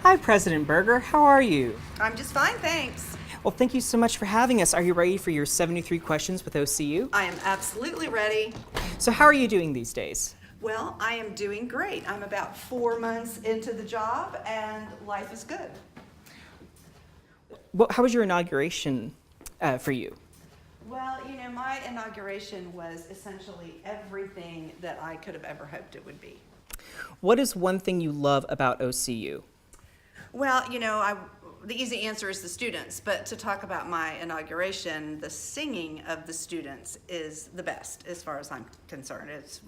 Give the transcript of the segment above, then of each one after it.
Hi, President Berger. How are you? I'm just fine, thanks. Well, thank you so much for having us. Are you ready for your 73 questions with OCU? I am absolutely ready. So how are you doing these days? Well, I am doing great. I'm about 4 months into the job and life is good. Well, how was your inauguration for you? Well, my inauguration was essentially everything that I could have ever hoped it would be. What is one thing you love about OCU? Well, the easy answer is the students, but to talk about my inauguration, the singing of the students is the best as far as I'm concerned. It's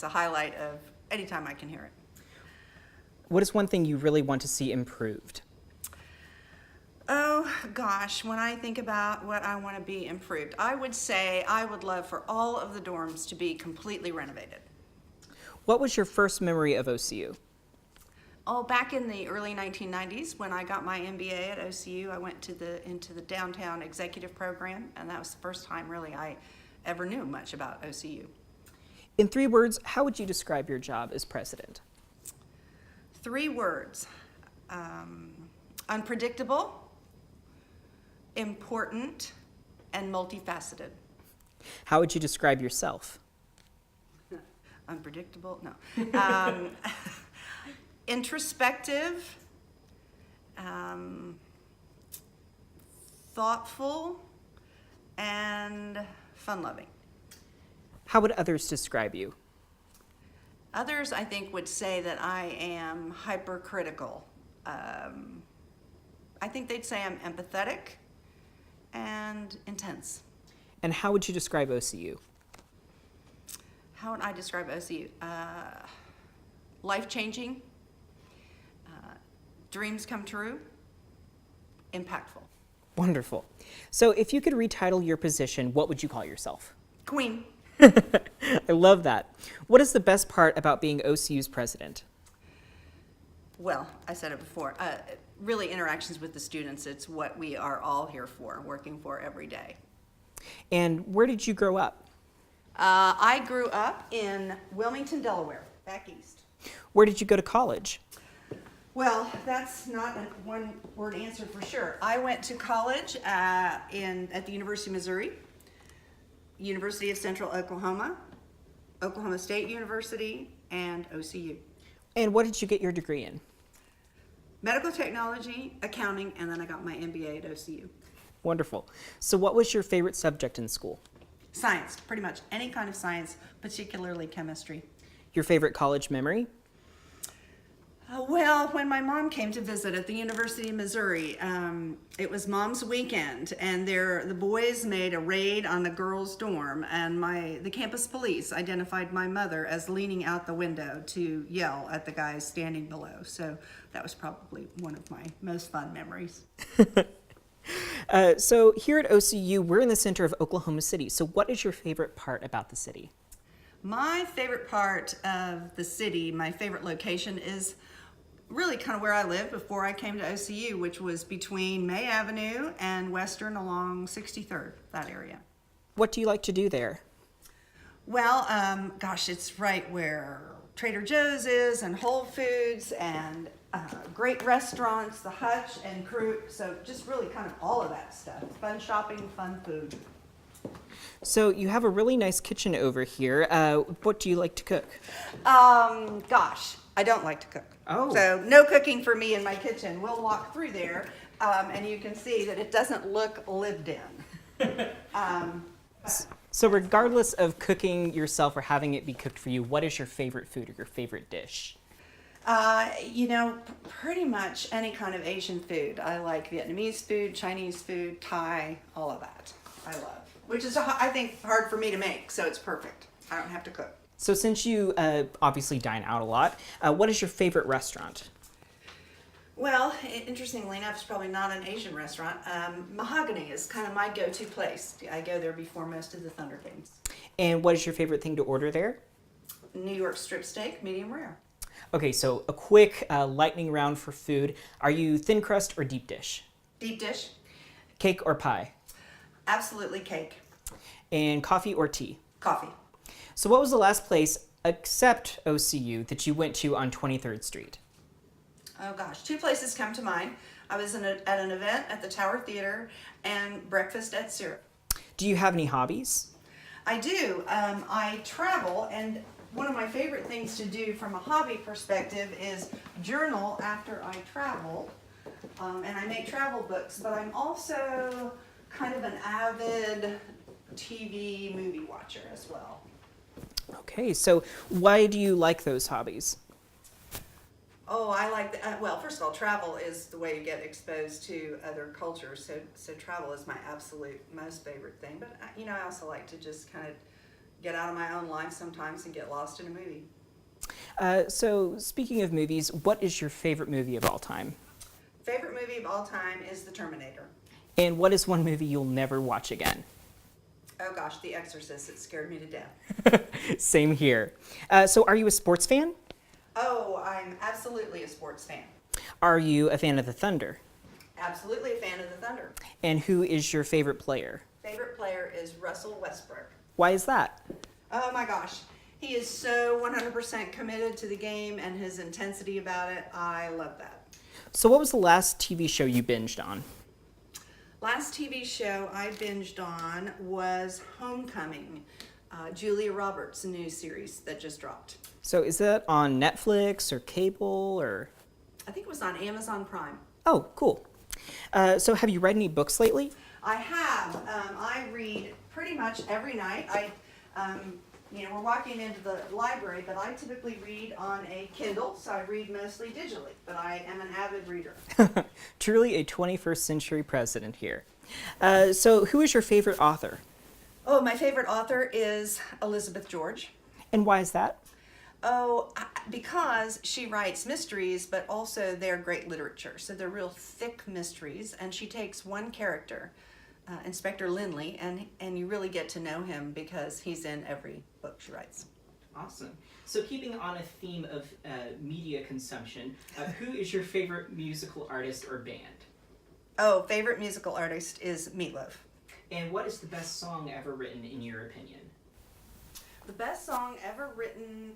a highlight of any time I can hear it. What is one thing you really want to see improved? Oh gosh, when I think about what I want to be improved, I would say I would love for all of the dorms to be completely renovated. What was your first memory of OCU? Oh, back in the early 1990s when I got my MBA at OCU, I went into the downtown executive program, and that was the first time really I ever knew much about OCU. In 3 words, how would you describe your job as president? 3 words: unpredictable, important, and multifaceted. How would you describe yourself? Unpredictable? No. Introspective, thoughtful, and fun-loving. How would others describe you? Others, I think, would say that I am hypercritical. I think they'd say I'm empathetic and intense. And how would you describe OCU? How would I describe OCU? Life-changing, dreams come true, impactful. Wonderful. So if you could retitle your position, what would you call yourself? Queen. I love that. What is the best part about being OCU's president? Well, I said it before, really interactions with the students. It's what we are all here for, working for every day. And where did you grow up? I grew up in Wilmington, Delaware, back east. Where did you go to college? Well, that's not a one-word answer for sure. I went to college at the University of Missouri, University of Central Oklahoma, Oklahoma State University, and OCU. And what did you get your degree in? Medical technology, accounting, and then I got my MBA at OCU. Wonderful. So what was your favorite subject in school? Science, pretty much any kind of science, particularly chemistry. Your favorite college memory? Well, when my mom came to visit at the University of Missouri, it was Mom's weekend, and the boys made a raid on the girls' dorm, and the campus police identified my mother as leaning out the window to yell at the guys standing below. So that was probably one of my most fun memories. So here at OCU, we're in the center of Oklahoma City. So what is your favorite part about the city? My favorite part of the city, my favorite location is really kind of where I lived before I came to OCU, which was between May Avenue and Western along 63rd, that area. What do you like to do there? Well, gosh, it's right where Trader Joe's is and Whole Foods and great restaurants, the Hutch and Crew. So just really kind of all of that stuff. Fun shopping, fun food. So you have a really nice kitchen over here. What do you like to cook? Gosh, I don't like to cook. Oh. So no cooking for me in my kitchen. We'll walk through there, and you can see that it doesn't look lived in. So regardless of cooking yourself or having it be cooked for you, what is your favorite food or your favorite dish? Pretty much any kind of Asian food. I like Vietnamese food, Chinese food, Thai, all of that. I love. Which is, I think, hard for me to make, so it's perfect. I don't have to cook. So since you obviously dine out a lot, what is your favorite restaurant? Well, interestingly enough, it's probably not an Asian restaurant. Mahogany is kind of my go-to place. I go there before most of the Thunder games. And what is your favorite thing to order there? New York strip steak, medium rare. Okay, so a quick lightning round for food. Are you thin crust or deep dish? Deep dish. Cake or pie? Absolutely cake. And coffee or tea? Coffee. So what was the last place, except OCU, that you went to on 23rd Street? Oh gosh, two places come to mind. I was at an event at the Tower Theater and breakfast at Syrup. Do you have any hobbies? I do. I travel, and one of my favorite things to do from a hobby perspective is journal after I travel, and I make travel books, but I'm also kind of an avid TV movie watcher as well. Okay, so why do you like those hobbies? Oh, I like that. Well, first of all, travel is the way to get exposed to other cultures. So travel is my absolute most favorite thing. But I also like to just kind of get out of my own life sometimes and get lost in a movie. So speaking of movies, what is your favorite movie of all time? Favorite movie of all time is The Terminator. And what is one movie you'll never watch again? Oh gosh, The Exorcist. It scared me to death. Same here. So are you a sports fan? Oh, I'm absolutely a sports fan. Are you a fan of the Thunder? Absolutely a fan of the Thunder. And who is your favorite player? Favorite player is Russell Westbrook. Why is that? Oh my gosh. He is so 100% committed to the game and his intensity about it. I love that. So what was the last TV show you binged on? Last TV show I binged on was Homecoming, Julia Roberts' new series that just dropped. So is that on Netflix or cable or? I think it was on Amazon Prime. Oh, cool. So have you read any books lately? I have. I read pretty much every night. We're walking into the library, but I typically read on a Kindle, so I read mostly digitally, but I am an avid reader. Truly a 21st century president here. So who is your favorite author? Oh, my favorite author is Elizabeth George. And why is that? Oh, because she writes mysteries, but also they're great literature. So they're real thick mysteries, and she takes one character, Inspector Lindley, and you really get to know him because he's in every book she writes. Awesome. So keeping on a theme of media consumption, who is your favorite musical artist or band? Oh, favorite musical artist is Meatloaf. And what is the best song ever written in your opinion? The best song ever written,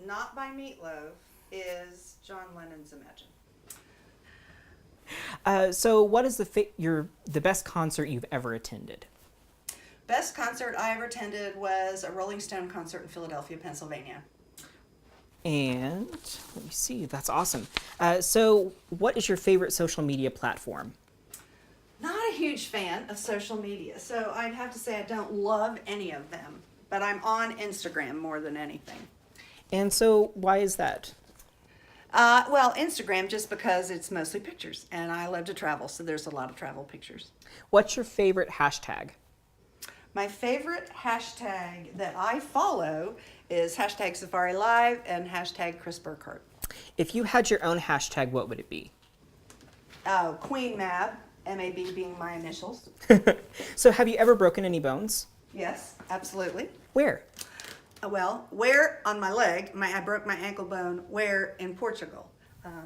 not by Meatloaf, is John Lennon's Imagine. So what is the best concert you've ever attended? Best concert I ever attended was a Rolling Stone concert in Philadelphia, Pennsylvania. And let me see, that's awesome. So what is your favorite social media platform? Not a huge fan of social media, so I'd have to say I don't love any of them, but I'm on Instagram more than anything. And so why is that? Well, Instagram just because it's mostly pictures, and I love to travel, so there's a lot of travel pictures. What's your favorite hashtag? My favorite hashtag that I follow is hashtag Safari Live and hashtag Chris Burkhardt. If you had your own hashtag, what would it be? Oh, Queen Mab, M-A-B being my initials. So have you ever broken any bones? Yes, absolutely. Where? Well, where on my leg, I broke my ankle bone, where in Portugal.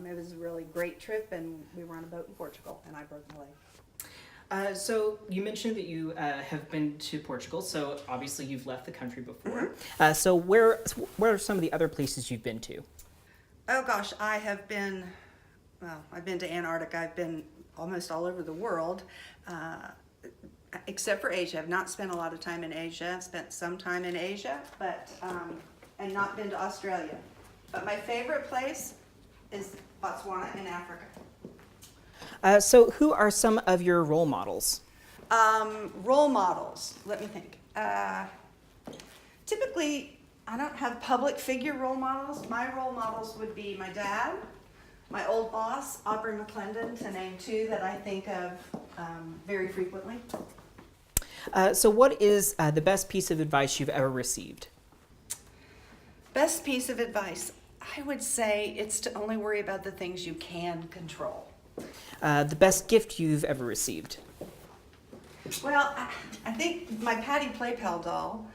It was a really great trip, and we were on a boat in Portugal, and I broke my leg. So you mentioned that you have been to Portugal, so obviously you've left the country before. Mm-hmm. So where are some of the other places you've been to? Oh gosh, I've been to Antarctica. I've been almost all over the world, except for Asia. I've not spent a lot of time in Asia. I've spent some time in Asia, but and not been to Australia. But my favorite place is Botswana in Africa. So who are some of your role models? Role models, let me think. Typically, I don't have public figure role models. My role models would be my dad, my old boss, Aubrey McClendon, to name two that I think of very frequently. So what is the best piece of advice you've ever received? Best piece of advice, I would say it's to only worry about the things you can control. The best gift you've ever received? Well, I think my Patty Play Pal doll,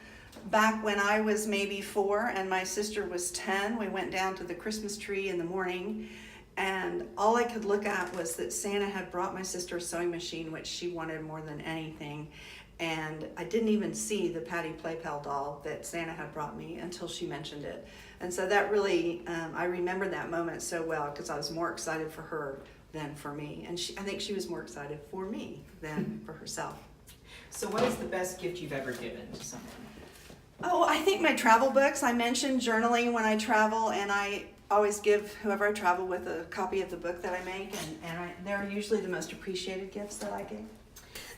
back when I was maybe 4 and my sister was 10, we went down to the Christmas tree in the morning, and all I could look at was that Santa had brought my sister a sewing machine, which she wanted more than anything. And I didn't even see the Patty Play Pal doll that Santa had brought me until she mentioned it. And so that really, I remember that moment so well because I was more excited for her than for me. And I think she was more excited for me than for herself. So what is the best gift you've ever given to someone? Oh, I think my travel books. I mentioned journaling when I travel, and I always give whoever I travel with a copy of the book that I make, and they're usually the most appreciated gifts that I give.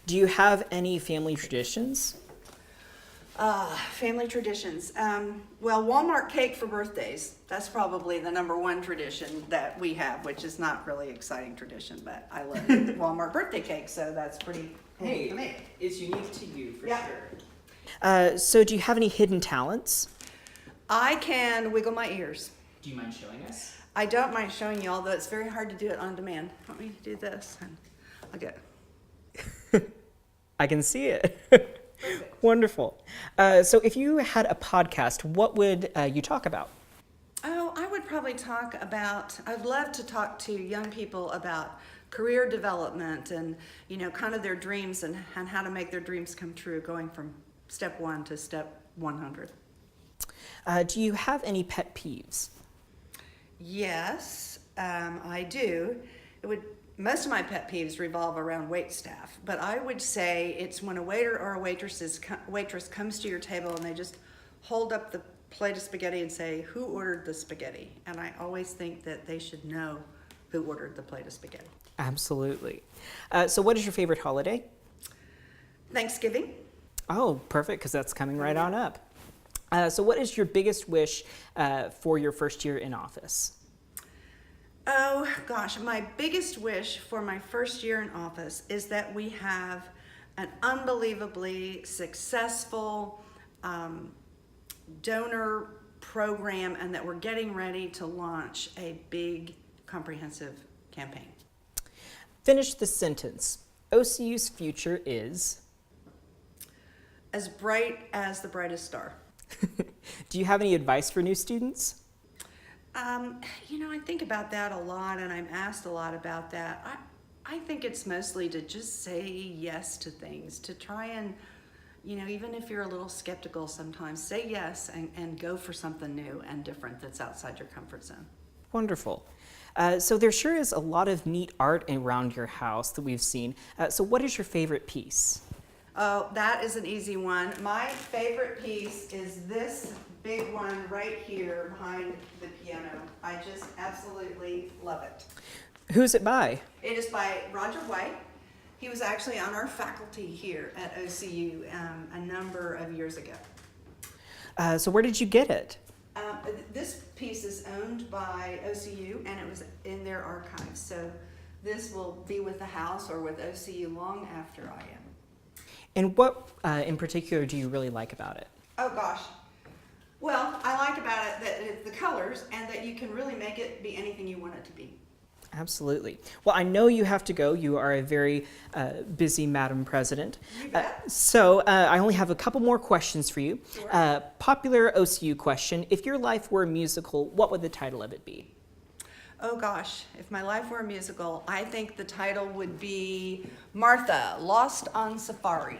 Do you have any family traditions? Family traditions. Well, Walmart cake for birthdays. That's probably the number one tradition that we have, which is not really exciting tradition, but I love Walmart birthday cake, so that's pretty cool to me. It's unique to you for Yeah. sure. So do you have any hidden talents? I can wiggle my ears. Do you mind showing us? I don't mind showing you, although it's very hard to do it on demand. Want me to do this? And I'll get. I can see it. Wonderful. So if you had a podcast, what would you talk about? Oh, I would probably talk about, I'd love to talk to young people about career development and, kind of their dreams and how to make their dreams come true, going from step 1 to step 100. Do you have any pet peeves? Yes, I do. Most of my pet peeves revolve around wait staff, but I would say it's when a waiter or a waitress comes to your table and they just hold up the plate of spaghetti and say, "Who ordered the spaghetti?" And I always think that they should know who ordered the plate of spaghetti. Absolutely. So what is your favorite holiday? Thanksgiving. Oh, perfect, because that's coming right on up. So what is your biggest wish for your first year in office? Oh, gosh, my biggest wish for my first year in office is that we have an unbelievably successful donor program and that we're getting ready to launch a big, comprehensive campaign. Finish the sentence. OCU's future is? As bright as the brightest star. Do you have any advice for new students? I think about that a lot, and I'm asked a lot about that. I think it's mostly to just say yes to things, to try and, even if you're a little skeptical sometimes, say yes and go for something new and different that's outside your comfort zone. Wonderful. So there sure is a lot of neat art around your house that we've seen. So what is your favorite piece? Oh, that is an easy one. My favorite piece is this big one right here behind the piano. I just absolutely love it. Who's it by? It is by Roger White. He was actually on our faculty here at OCU a number of years ago. So where did you get it? This piece is owned by OCU and it was in their archives. So this will be with the house or with OCU long after I am. And what in particular do you really like about it? Oh gosh. Well, I like about it that it's the colors and that you can really make it be anything you want it to be. Absolutely. Well, I know you have to go. You are a very busy Madam President. You bet. So I only have a couple more questions for you. Sure. Popular OCU question. If your life were a musical, what would the title of it be? Oh gosh, if my life were a musical, I think the title would be Martha, Lost on Safari.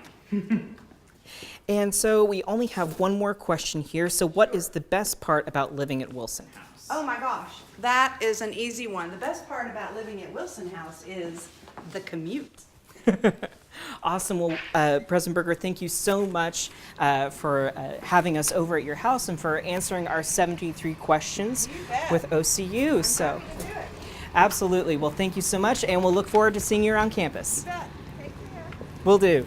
And so we only have one more question here. So what is the best part about living at Wilson House? Oh my gosh, that is an easy one. The best part about living at Wilson House is the commute. Awesome. Well, President Berger, thank you so much for having us over at your house and for answering our 73 questions with OCU. So, absolutely. Well, thank you so much, and we'll look forward to seeing you around campus. You bet. Take care. Will do.